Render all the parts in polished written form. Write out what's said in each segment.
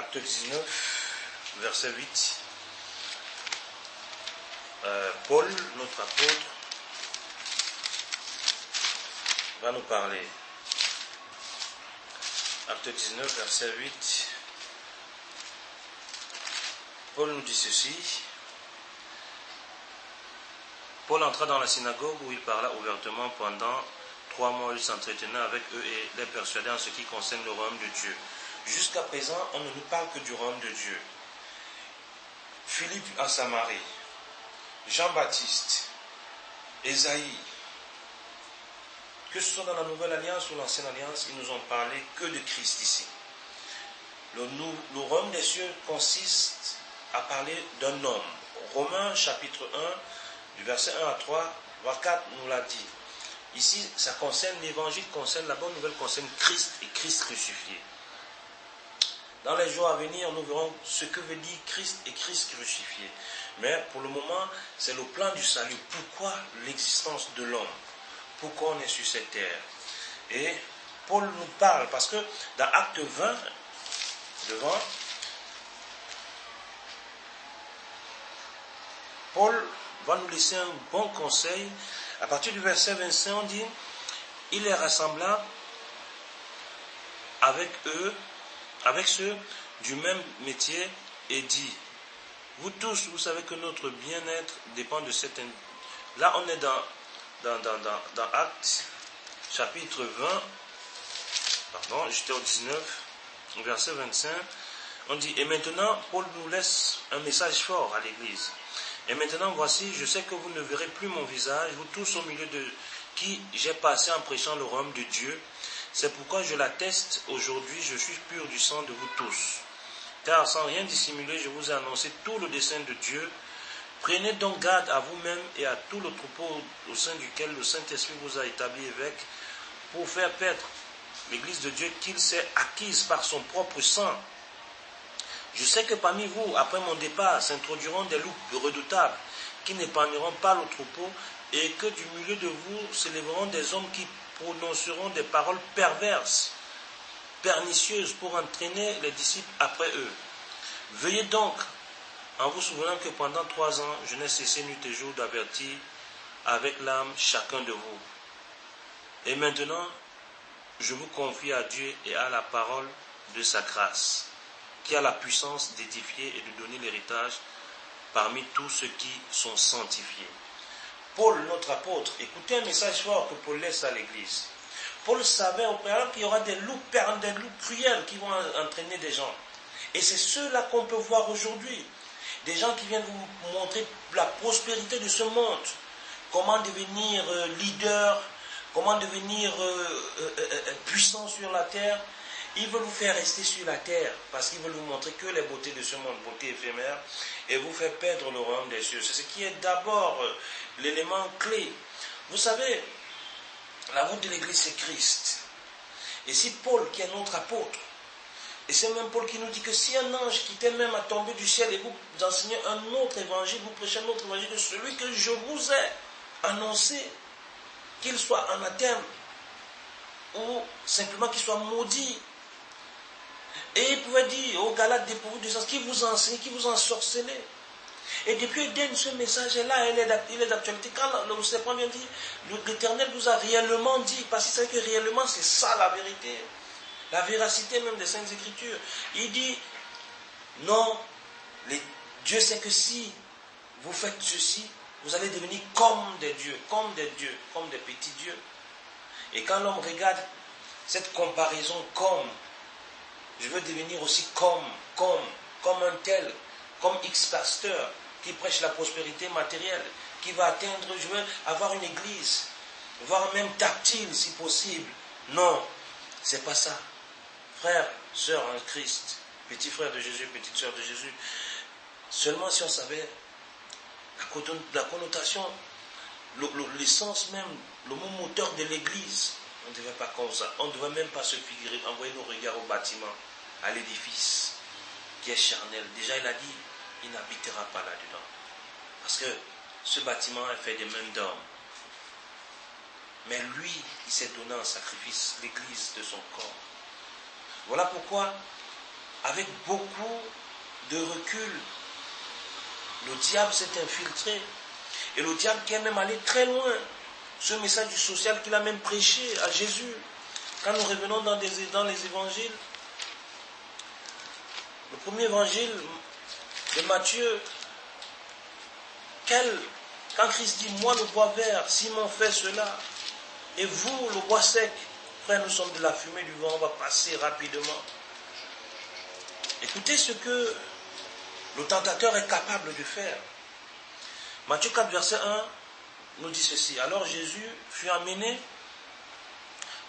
Acte 19, verset 8. Paul, notre apôtre, va nous parler. Acte 19, verset 8. Paul nous dit ceci. Paul entra dans la synagogue où il parla ouvertement pendant 3 mois. Il s'entretenait avec eux et les persuadait en ce qui concerne le royaume de Dieu. Jusqu'à présent, on ne nous parle que du royaume de Dieu. Philippe en Samarie, Jean-Baptiste, Ésaïe, que ce soit dans la Nouvelle Alliance ou l'Ancienne Alliance, ils nous ont parlé que de Christ ici. Le royaume des cieux consiste à parler d'un homme. Romains chapitre 1, du verset 1 à 3, voire 4 nous l'a dit. Ici, ça concerne l'évangile, concerne la bonne nouvelle, concerne Christ et Christ crucifié. Dans les jours à venir, nous verrons ce que veut dire Christ et Christ crucifié. Mais pour le moment, c'est le plan du salut. Pourquoi l'existence de l'homme? Pourquoi on est sur cette terre? Et Paul nous parle, parce que dans Acte 20, devant, Paul va nous laisser un bon conseil. À partir du verset 25, on dit, il les rassembla avec eux, avec ceux du même métier, et dit, vous tous, vous savez que notre bien-être dépend de cette... Là, on est dans Actes, chapitre 20, pardon, j'étais au 19, verset 25, on dit, et maintenant, Paul nous laisse un message fort à l'église. Et maintenant, voici, je sais que vous ne verrez plus mon visage, vous tous au milieu de qui j'ai passé en prêchant le royaume de Dieu. C'est pourquoi je l'atteste aujourd'hui, je suis pur du sang de vous tous. Car sans rien dissimuler, je vous ai annoncé tout le dessein de Dieu. Prenez donc garde à vous-même et à tout le troupeau au sein duquel le Saint-Esprit vous a établi évêque, pour faire paître l'Église de Dieu qu'il s'est acquise par son propre sang. Je sais que parmi vous, après mon départ, s'introduiront des loups redoutables qui n'épargneront pas le troupeau, et que du milieu de vous s'élèveront des hommes qui prononceront des paroles perverses, pernicieuses, pour entraîner les disciples après eux. Veuillez donc, en vous souvenant que pendant 3 ans, je n'ai cessé nuit et jour d'avertir avec l'âme chacun de vous. Et maintenant, je vous confie à Dieu et à la parole de sa grâce, qui a la puissance d'édifier et de donner l'héritage parmi tous ceux qui sont sanctifiés. Paul, notre apôtre, écoutez un message fort que Paul laisse à l'église. Paul savait au préalable qu'il y aura des loups cruels qui vont entraîner des gens. Et c'est ceux-là qu'on peut voir aujourd'hui. Des gens qui viennent vous montrer la prospérité de ce monde. Comment devenir leader, comment devenir puissant sur la terre. Ils veulent vous faire rester sur la terre parce qu'ils veulent vous montrer que les beautés de ce monde, beauté éphémère, et vous faire perdre le royaume des cieux. C'est ce qui est d'abord l'élément clé. Vous savez, la route de l'église, c'est Christ. Et si Paul, qui est notre apôtre, et c'est même Paul qui nous dit que si un ange quittait même à tomber du ciel et vous enseignez un autre évangile, vous prêchez un autre évangile que celui que je vous ai annoncé, qu'il soit anathème ou simplement qu'il soit maudit. Et il pouvait dire aux Galates dépourvus de sens, qui vous enseigne, qui vous ensorcelez. Et depuis Éden, ce message est là, il est d'actualité. Quand le serpent vient dire, l'Éternel vous a réellement dit, parce qu'il sait que réellement c'est ça la vérité, la véracité même des Saintes Écritures. Il dit, non, Dieu sait que si vous faites ceci, vous allez devenir comme des dieux, comme des petits dieux. Et quand l'homme regarde cette comparaison comme, je veux devenir aussi comme un tel, comme X pasteur qui prêche la prospérité matérielle, qui va atteindre, je veux avoir une église, voire même tactile si possible. Non, c'est pas ça. Frère, sœur en Christ, petit frère de Jésus, petite sœur de Jésus, seulement si on savait la connotation, l'essence même, le mot moteur de l'église, on ne devait pas comme ça. On ne devait même pas se figurer, envoyer nos regards au bâtiment, à l'édifice, qui est charnel. Déjà, il a dit, il n'habitera pas là-dedans. Parce que ce bâtiment est fait des mains d'hommes. Mais lui, il s'est donné en sacrifice l'église de son corps. Voilà pourquoi avec beaucoup de recul, le diable s'est infiltré. Et le diable qui est même allé très loin. Ce message du social qu'il a même prêché à Jésus. Quand nous revenons dans les évangiles, le premier évangile de Matthieu, quand Christ dit, moi le bois vert, Simon fait cela, et vous le bois sec, frère, nous sommes de la fumée du vent, on va passer rapidement. Écoutez ce que le tentateur est capable de faire. Matthieu 4, verset 1 nous dit ceci. Alors Jésus fut amené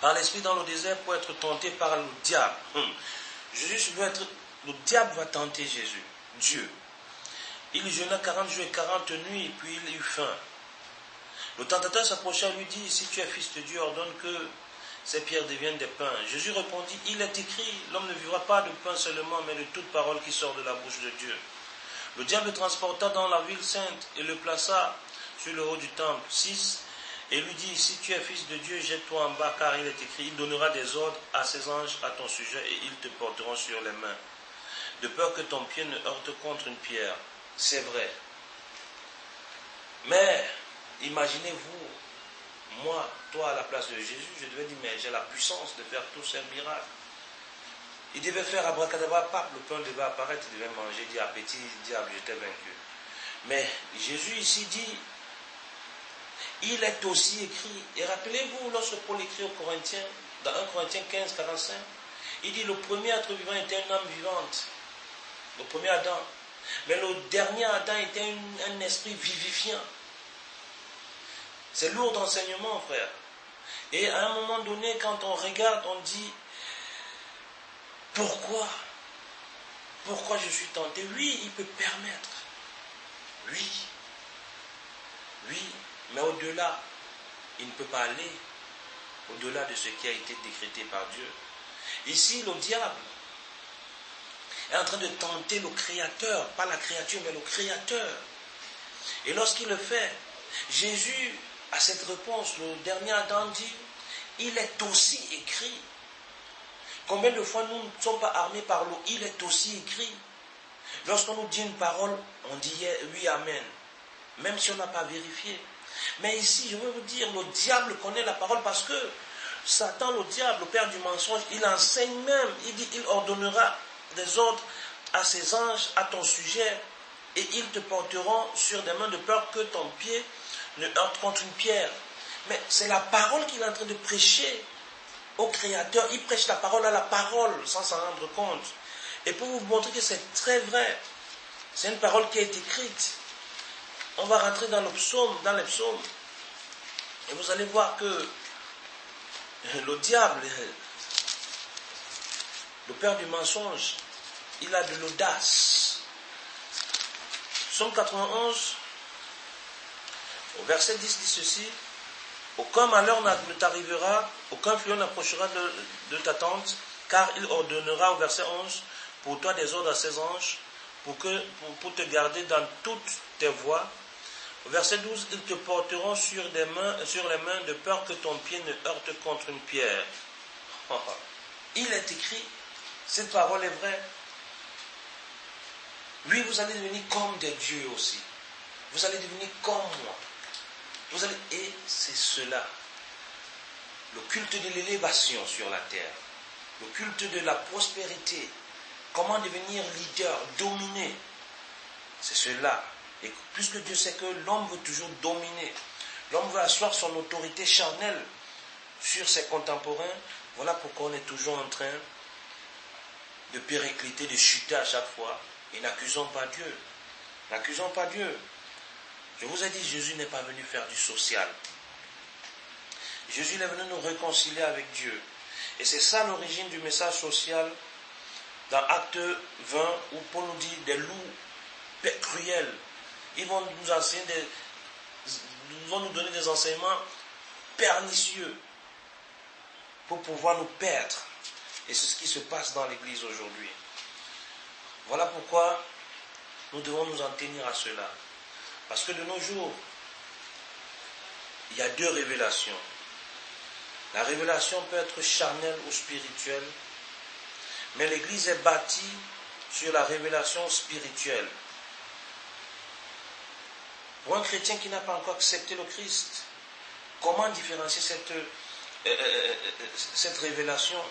par l'Esprit dans le désert pour être tenté par le diable. Le diable va tenter Jésus, Dieu. Il jeûna 40 jours et 40 nuits, puis il eut faim. Le tentateur s'approcha et lui dit, si tu es fils de Dieu, ordonne que ces pierres deviennent des pains. Jésus répondit, il est écrit, l'homme ne vivra pas de pain seulement, mais de toute parole qui sort de la bouche de Dieu. Le diable le transporta dans la ville sainte et le plaça sur le haut du temple. 6. Et lui dit, si tu es fils de Dieu, jette-toi en bas, car il est écrit, il donnera des ordres à ses anges à ton sujet et ils te porteront sur les mains, de peur que ton pied ne heurte contre une pierre. C'est vrai. Mais, imaginez-vous, moi, toi à la place de Jésus, je devais dire, mais j'ai la puissance de faire tous ces miracles. Il devait faire abracadabra, pape, le pain devait apparaître, il devait manger, dit appétit, diable, j'étais vaincu. Mais Jésus ici dit, il est aussi écrit, et rappelez-vous, lorsque Paul écrit aux Corinthiens, dans 1 Corinthiens 15, 45, il dit, le premier être vivant était une âme vivante, le premier Adam. Mais le dernier Adam était un esprit vivifiant. C'est lourd d'enseignement, frère. Et à un moment donné, quand on regarde, on dit, pourquoi je suis tenté? Oui, il peut permettre. Oui, mais au-delà, il ne peut pas aller au-delà de ce qui a été décrété par Dieu. Ici, le diable est en train de tenter le Créateur, pas la créature, mais le Créateur. Et lorsqu'il le fait, Jésus a cette réponse. Le dernier Adam dit, il est aussi écrit. Combien de fois nous ne sommes pas armés par l'eau? Il est aussi écrit. Lorsqu'on nous dit une parole, on dit oui, amen. Même si on n'a pas vérifié. Mais ici, je veux vous dire, le diable connaît la parole parce que Satan, le diable, le père du mensonge, il enseigne même. Il dit, il ordonnera des ordres à ses anges, à ton sujet, et ils te porteront sur des mains de peur que ton pied ne heurte contre une pierre. Mais c'est la parole qu'il est en train de prêcher au Créateur. Il prêche la parole à la parole sans s'en rendre compte. Et pour vous montrer que c'est très vrai, c'est une parole qui est écrite. On va rentrer dans les psaumes, et vous allez voir que le diable, le père du mensonge, il a de l'audace. Psaume 91, au verset 10 dit ceci, aucun malheur ne t'arrivera, aucun fléau n'approchera de ta tente, car il ordonnera, au verset 11, pour toi des ordres à ses anges, pour te garder dans toutes tes voies. Au verset 12, ils te porteront sur les mains de peur que ton pied ne heurte contre une pierre. Il est écrit, cette parole est vraie. Oui, vous allez devenir comme des dieux aussi. Vous allez devenir comme moi. Et c'est cela. Le culte de l'élévation sur la terre. Le culte de la prospérité. Comment devenir leader, dominer. C'est cela. Et puisque Dieu sait que l'homme veut toujours dominer, l'homme veut asseoir son autorité charnelle sur ses contemporains, voilà pourquoi on est toujours en train de péricliter, de chuter à chaque fois. Et n'accusons pas Dieu. N'accusons pas Dieu. Je vous ai dit, Jésus n'est pas venu faire du social. Jésus est venu nous réconcilier avec Dieu. Et c'est ça l'origine du message social dans Acte 20, où Paul nous dit des loups cruels. Ils vont nous enseigner ils vont nous donner des enseignements pernicieux pour pouvoir nous perdre. Et c'est ce qui se passe dans l'Église aujourd'hui. Voilà pourquoi nous devons nous en tenir à cela. Parce que de nos jours, il y a deux révélations. La révélation peut être charnelle ou spirituelle, Mais l'Église est bâtie sur la révélation spirituelle. Pour un chrétien qui n'a pas encore accepté le Christ, comment différencier cette révélation?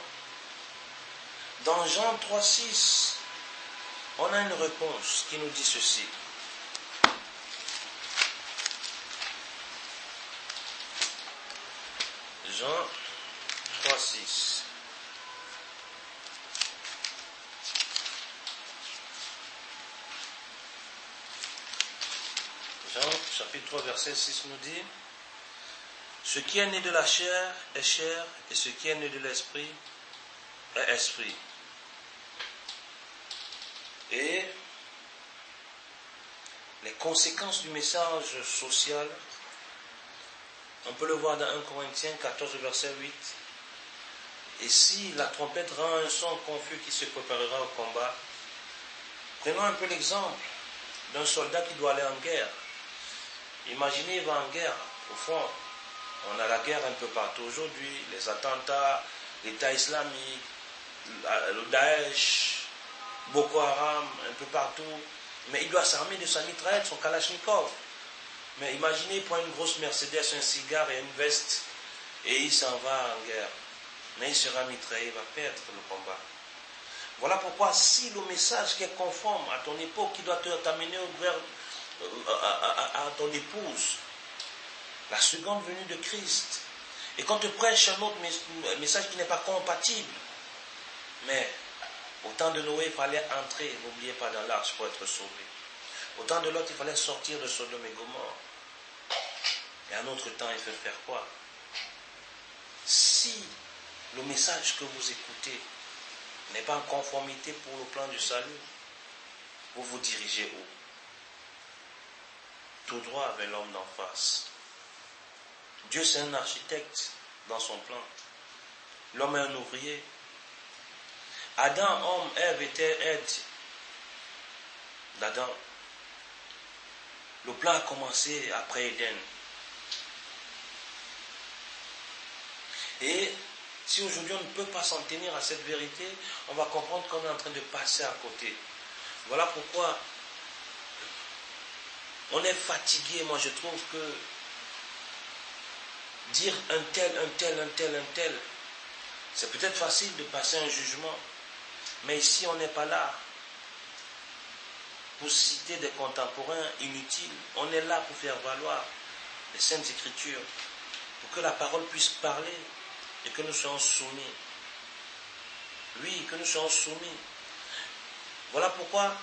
Dans Jean 3,6, on a une réponse qui nous dit ceci. Jean 3,6. Jean chapitre 3 verset 6 nous dit: ce qui est né de la chair est chair, et ce qui est né de l'esprit est esprit. Et les conséquences du message social, on peut le voir dans 1 Corinthiens 14 verset 8. Et si la trompette rend un son confus qui se préparera au combat, prenons un peu l'exemple d'un soldat qui doit aller en guerre. Imaginez, il va en guerre, au fond, on a la guerre un peu partout aujourd'hui, les attentats, l'État islamique, le Daesh, Boko Haram, un peu partout, mais il doit s'armer de sa mitraillette, son Kalachnikov. Mais imaginez, il prend une grosse Mercedes, un cigare et une veste, et il s'en va en guerre. Mais il sera mitraillé, il va perdre le combat. Voilà pourquoi si le message qui est conforme à ton époque, qui doit t'amener à ton épouse, la seconde venue de Christ, et qu'on te prêche un autre message qui n'est pas compatible, mais au temps de Noé, il fallait entrer, n'oubliez pas, dans l'arche pour être sauvé. Au temps de Lot, il fallait sortir de Sodome et Gomorrhe. Et à un autre temps, il faut faire quoi? Si le message que vous écoutez n'est pas en conformité pour le plan du salut, vous vous dirigez où? Tout droit vers l'homme d'en face. Dieu, c'est un architecte dans son plan. L'homme est un ouvrier. Adam, homme, Ève était aide d'Adam. Le plan a commencé après Éden. Et si aujourd'hui on ne peut pas s'en tenir à cette vérité, on va comprendre qu'on est en train de passer à côté. Voilà pourquoi on est fatigué. Moi je trouve que dire un tel, c'est peut-être facile de passer un jugement. Mais ici on n'est pas là pour citer des contemporains inutiles. On est là pour faire valoir les Saintes Écritures, pour que la parole puisse parler et que nous soyons soumis. Oui, que nous soyons soumis. Voilà pourquoi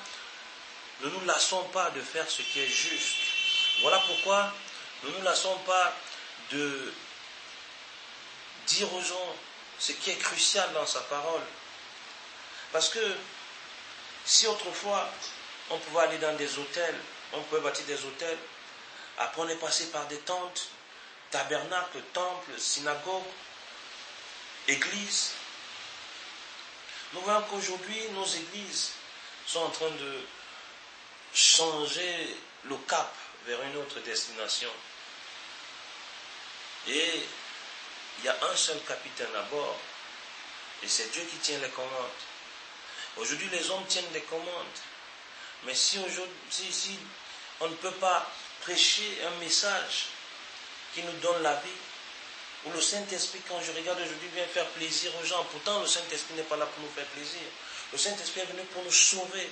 ne nous lassons pas de faire ce qui est juste. Voilà pourquoi ne nous lassons pas de dire aux gens ce qui est crucial dans sa parole. Parce que si autrefois on pouvait aller dans des hôtels, on pouvait bâtir des hôtels, après on est passé par des tentes, tabernacles, temples, synagogues, églises. Nous voyons qu'aujourd'hui nos églises sont en train de changer le cap vers une autre destination. Et il y a un seul capitaine à bord, et c'est Dieu qui tient les commandes. Aujourd'hui, les hommes tiennent les commandes. Mais si on ne peut pas prêcher un message qui nous donne la vie, ou le Saint-Esprit, quand je regarde aujourd'hui, vient faire plaisir aux gens. Pourtant, le Saint-Esprit n'est pas là pour nous faire plaisir. Le Saint-Esprit est venu pour nous sauver,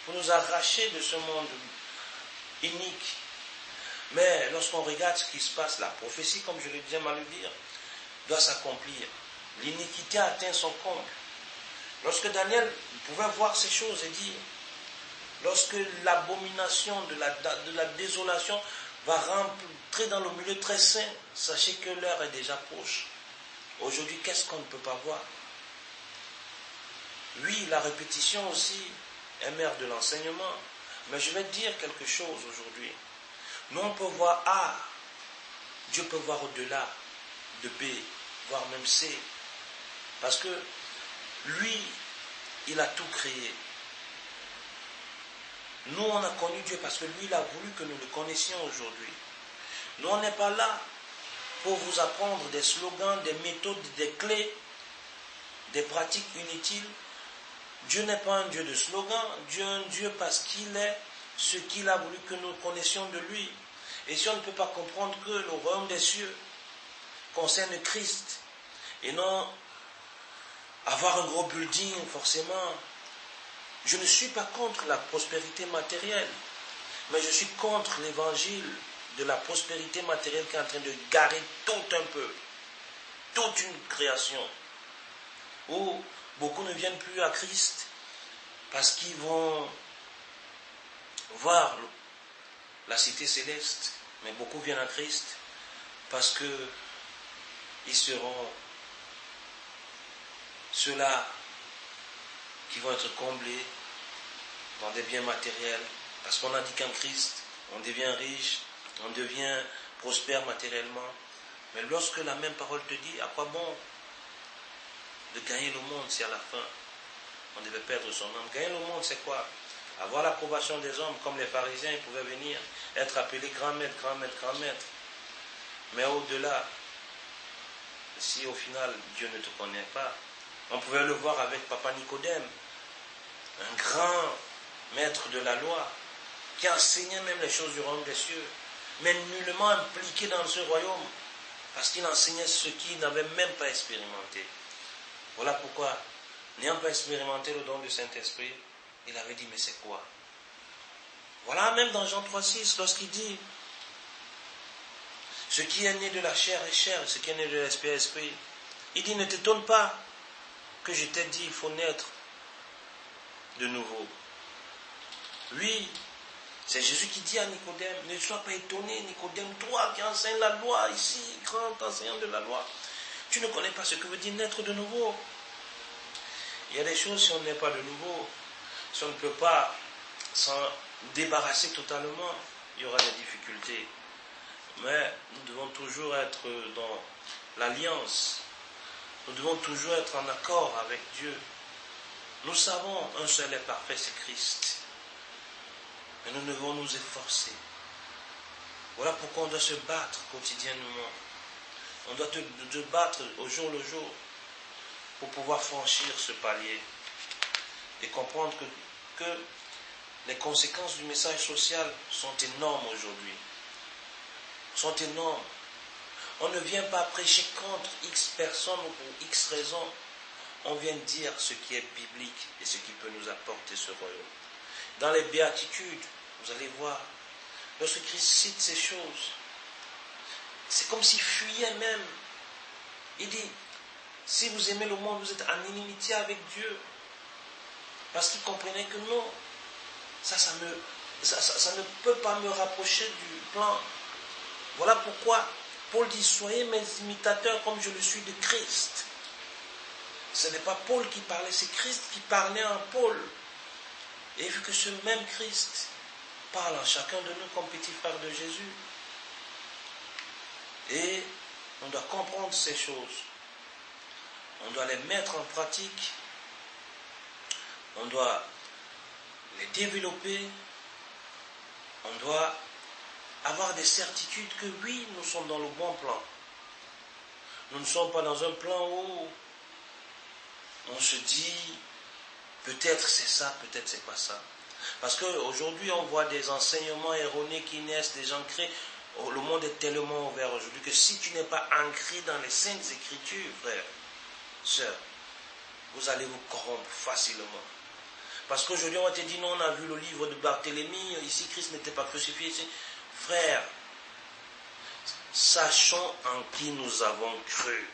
pour nous arracher de ce monde inique. Mais lorsqu'on regarde ce qui se passe, la prophétie, comme je le disais mal le dire, doit s'accomplir. L'iniquité a atteint son comble. Lorsque Daniel pouvait voir ces choses et dire, lorsque l'abomination de la désolation va rentrer dans le milieu très saint, sachez que l'heure est déjà proche. Aujourd'hui, qu'est-ce qu'on ne peut pas voir? Oui, la répétition aussi est mère de l'enseignement. Mais je vais dire quelque chose aujourd'hui. Nous, on peut voir A, Dieu peut voir au-delà de B, voire même C. Parce que lui, il a tout créé. Nous, on a connu Dieu parce que lui, il a voulu que nous le connaissions aujourd'hui. Nous, on n'est pas là pour vous apprendre des slogans, des méthodes, des clés, des pratiques inutiles Dieu n'est pas un Dieu de slogan, Dieu est un Dieu parce qu'il est ce qu'il a voulu que nous connaissions de lui. Et si on ne peut pas comprendre que le royaume des cieux concerne Christ, et non avoir un gros building forcément, je ne suis pas contre la prospérité matérielle, mais je suis contre l'évangile de la prospérité matérielle qui est en train de garer tout un peu, toute une création, où beaucoup ne viennent plus à Christ parce qu'ils vont voir la cité céleste, mais beaucoup viennent à Christ parce que ils seront ceux-là qui vont être comblés dans des biens matériels, parce qu'on a dit qu'en Christ, on devient riche, on devient prospère matériellement. Mais lorsque la même parole te dit, à quoi bon de gagner le monde si à la fin, on devait perdre son âme? Gagner le monde, c'est quoi? Avoir l'approbation des hommes, comme les pharisiens, ils pouvaient venir, être appelés grand maître, grand maître, grand maître. Mais au-delà, si au final, Dieu ne te connaît pas, on pouvait le voir avec Papa Nicodème, un grand maître de la loi, qui enseignait même les choses du royaume des cieux, mais nullement impliqué dans ce royaume, parce qu'il enseignait ce qu'il n'avait même pas expérimenté. Voilà pourquoi, n'ayant pas expérimenté le don du Saint-Esprit, il avait dit, mais c'est quoi? Voilà, même dans Jean 3,6, lorsqu'il dit, ce qui est né de la chair est chair, ce qui est né de l'esprit est esprit. Il dit, ne t'étonne pas que je t'ai dit, il faut naître de nouveau. Oui, c'est Jésus qui dit à Nicodème, ne sois pas étonné, Nicodème, toi qui enseignes la loi ici, grand enseignant de la loi, tu ne connais pas ce que veut dire naître de nouveau. Il y a des choses, si on n'est pas de nouveau, si on ne peut pas s'en débarrasser totalement, il y aura des difficultés. Mais nous devons toujours être dans l'alliance. Nous devons toujours être en accord avec Dieu. Nous savons, un seul est parfait, c'est Christ. Mais nous devons nous efforcer. Voilà pourquoi on doit se battre quotidiennement. On doit se battre au jour le jour pour pouvoir franchir ce palier et comprendre que les conséquences du message social sont énormes aujourd'hui. Sont énormes. On ne vient pas prêcher contre X personnes ou pour X raisons. On vient dire ce qui est biblique et ce qui peut nous apporter ce royaume. Dans les béatitudes, vous allez voir, lorsque Christ cite ces choses, c'est comme s'il fuyait même. Il dit, si vous aimez le monde, vous êtes en inimitié avec Dieu. Parce qu'il comprenait que non, ça ne peut pas me rapprocher du plan. Voilà pourquoi Paul dit, soyez mes imitateurs comme je le suis de Christ. Ce n'est pas Paul qui parlait, c'est Christ qui parlait en Paul. Et vu que ce même Christ parle en chacun de nous comme petit frère de Jésus. Et on doit comprendre ces choses. On doit les mettre en pratique. On doit les développer. On doit avoir des certitudes que oui, nous sommes dans le bon plan. Nous ne sommes pas dans un plan où on se dit peut-être c'est ça, peut-être c'est pas ça. Parce qu'aujourd'hui on voit des enseignements erronés qui naissent, des gens créés. Le monde est tellement ouvert aujourd'hui que si tu n'es pas ancré dans les saintes écritures, frère, sœur, vous allez vous corrompre facilement. Parce qu'aujourd'hui on va te dire non, on a vu le livre de Barthélemy, ici Christ n'était pas crucifié. Ici. Frère, sachons en qui nous avons cru.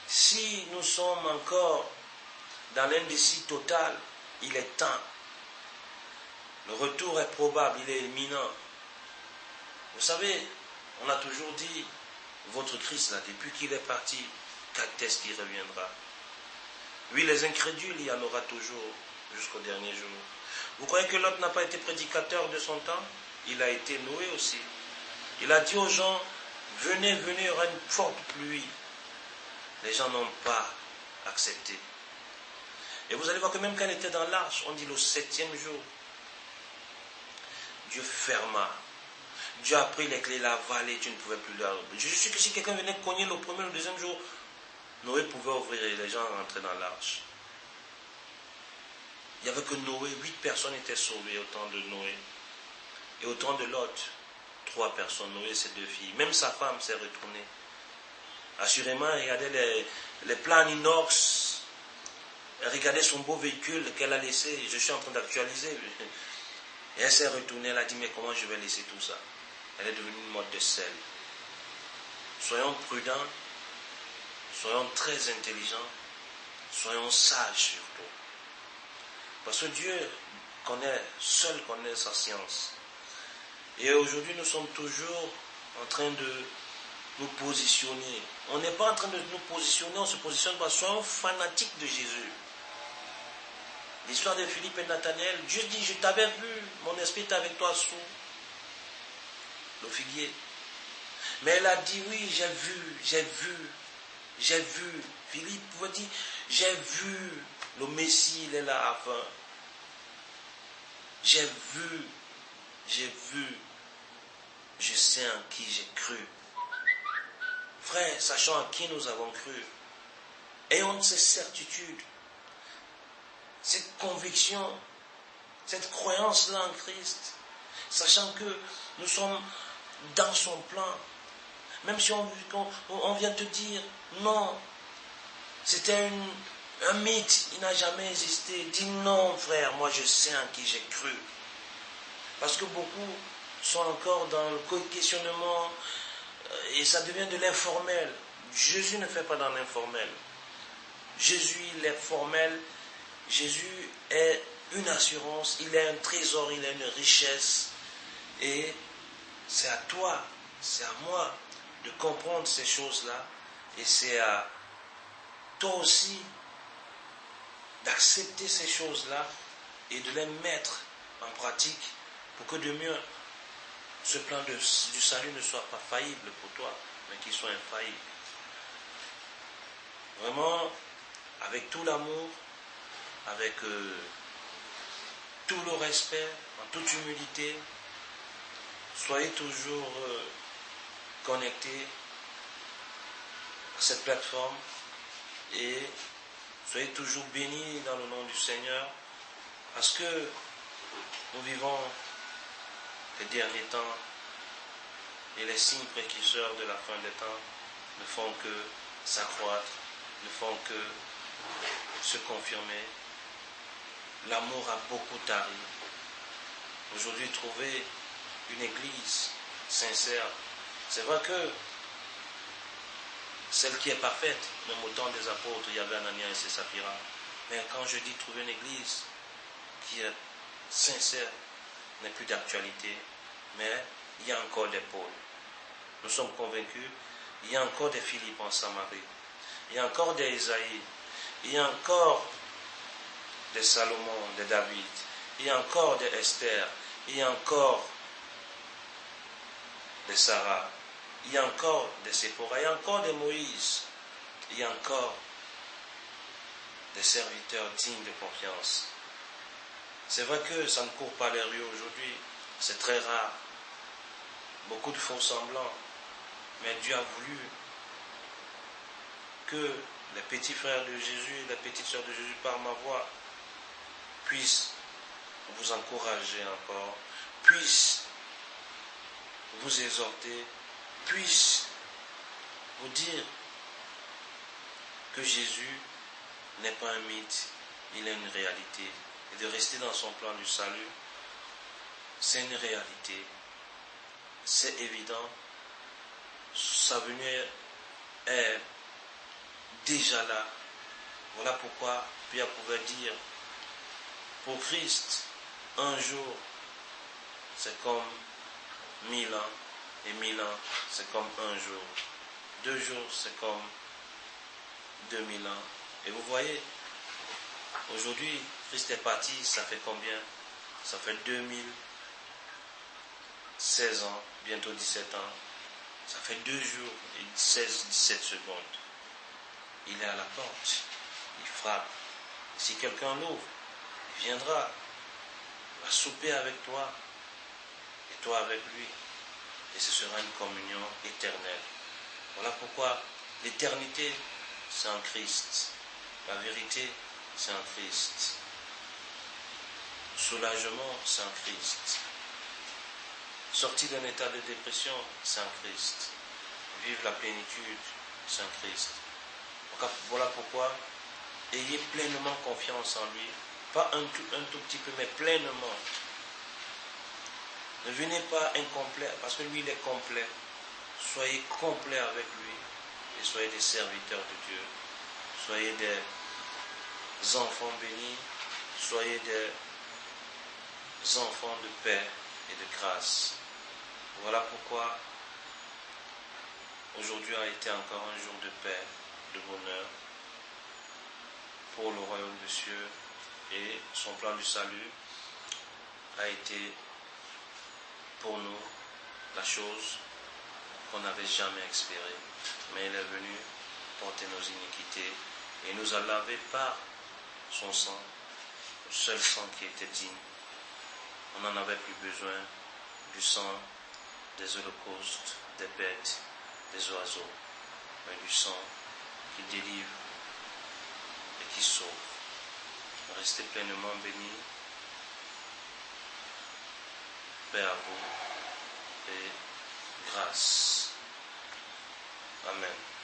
Si nous sommes encore dans l'indécis total, il est temps. Le retour est probable, il est imminent. Vous savez, on a toujours dit, votre Christ là, depuis qu'il est parti, quand est-ce qu'il reviendra? Oui, les incrédules, il y en aura toujours jusqu'au dernier jour. Vous croyez que l'autre n'a pas été prédicateur de son temps? Il a été Noé aussi. Il a dit aux gens, venez, venez, il y aura une forte pluie. Les gens n'ont pas accepté. Et vous allez voir que même quand il était dans l'arche, on dit le 7e jour, Dieu ferma. Dieu a pris les clés, l'a avalé, tu ne pouvais plus l'ouvrir. Je suis sûr que si quelqu'un venait cogner le premier ou le deuxième jour, Noé pouvait ouvrir et les gens rentraient dans l'arche. Il n'y avait que Noé, 8 personnes étaient sauvées au temps de Noé. Et au temps de Lot, 3 personnes, Noé et ses 2 filles. Même sa femme s'est retournée. Assurément, elle regardait les plans inox, elle regardait son beau véhicule qu'elle a laissé. Je suis en train d'actualiser. Et elle s'est retournée, elle a dit, mais comment je vais laisser tout ça? Elle est devenue une mode de sel. Soyons prudents, soyons très intelligents, soyons sages surtout. Parce que Dieu seul connaît sa science. Et aujourd'hui, nous sommes toujours en train de nous positionner. On n'est pas en train de nous positionner, on se positionne parce que soyons fanatiques de Jésus. L'histoire de Philippe et Nathanaël, Dieu dit, je t'avais vu, mon esprit est avec toi sous le figuier. Mais elle a dit, oui, j'ai vu. Philippe pouvait dire, j'ai vu, le Messie, il est là enfin. J'ai vu, je sais en qui j'ai cru. Frère, sachant en qui nous avons cru, ayons cette certitude, cette conviction, cette croyance-là en Christ, sachant que nous sommes dans son plan, même si on vient te dire, non, c'était un mythe, il n'a jamais existé. Dis non, frère, moi je sais en qui j'ai cru. Parce que beaucoup sont encore dans le questionnement et ça devient de l'informel. Jésus ne fait pas dans l'informel. Jésus, il est formel. Jésus est une assurance, il est un trésor, il est une richesse. Et c'est à toi, c'est à moi de comprendre ces choses-là. Et c'est à toi aussi d'accepter ces choses-là et de les mettre en pratique pour que de mieux ce plan du salut ne soit pas faillible pour toi, mais qu'il soit infaillible. Vraiment, avec tout l'amour, avec tout le respect, en toute humilité, soyez toujours connectés à cette plateforme et soyez toujours bénis dans le nom du Seigneur, parce que nous vivons les derniers temps et les signes précurseurs de la fin des temps ne font que s'accroître, ne font que se confirmer. L'amour a beaucoup tari. Aujourd'hui, trouver une église sincère, c'est vrai que celle qui est parfaite, même au temps des apôtres, il y avait Ananias et Saphira. Mais quand je dis trouver une église qui est sincère, n'est plus d'actualité, mais il y a encore des pôles. Nous sommes convaincus, il y a encore des Philippe en Samarie, il y a encore des Isaïe, il y a encore des Salomon, des David, il y a encore des Esther, il y a encore des Sarah, il y a encore des Séphora, il y a encore des Moïse, il y a encore des serviteurs dignes de confiance. C'est vrai que ça ne court pas les rues aujourd'hui, c'est très rare. Beaucoup de faux semblants, mais Dieu a voulu que les petits frères de Jésus, les petites sœurs de Jésus par ma voix puissent vous encourager encore, puissent vous exhorter, puissent vous dire que Jésus n'est pas un mythe, il est une réalité. Et de rester dans son plan du salut, c'est une réalité. C'est évident. Sa venue est déjà là. Voilà pourquoi Pierre pouvait dire, pour Christ, un jour, c'est comme 1000 ans, et 1000 ans, c'est comme un jour. 2 jours, c'est comme 2000 ans. Et vous voyez, aujourd'hui, Christ est parti, ça fait combien? Ça fait 2016 ans, bientôt 17 ans. Ça fait 2 jours et 17 secondes. Il est à la porte, il frappe. Et si quelqu'un l'ouvre, il viendra, il va souper avec toi, et toi avec lui. Et ce sera une communion éternelle. Voilà pourquoi l'éternité, c'est en Christ. La vérité, c'est en Christ. soulagement, c'est en Christ. Sortir d'un état de dépression, c'est en Christ. Vivre la plénitude, c'est en Christ. Voilà pourquoi, ayez pleinement confiance en lui. Pas un tout petit peu, mais pleinement. Ne venez pas incomplet, parce que lui, il est complet. Soyez complet avec lui et soyez des serviteurs de Dieu. Soyez des enfants bénis. Soyez des enfants de paix et de grâce. Voilà pourquoi aujourd'hui a été encore un jour de paix, de bonheur pour le royaume des cieux, et son plan du salut a été pour nous la chose qu'on n'avait jamais espérée. Mais il est venu porter nos iniquités et nous a lavés par son sang, le seul sang qui était digne. On n'en avait plus besoin du sang des holocaustes, des bêtes, des oiseaux, mais du sang qui délivre et qui sauve. Restez pleinement bénis. Paix à vous et grâce. Amen.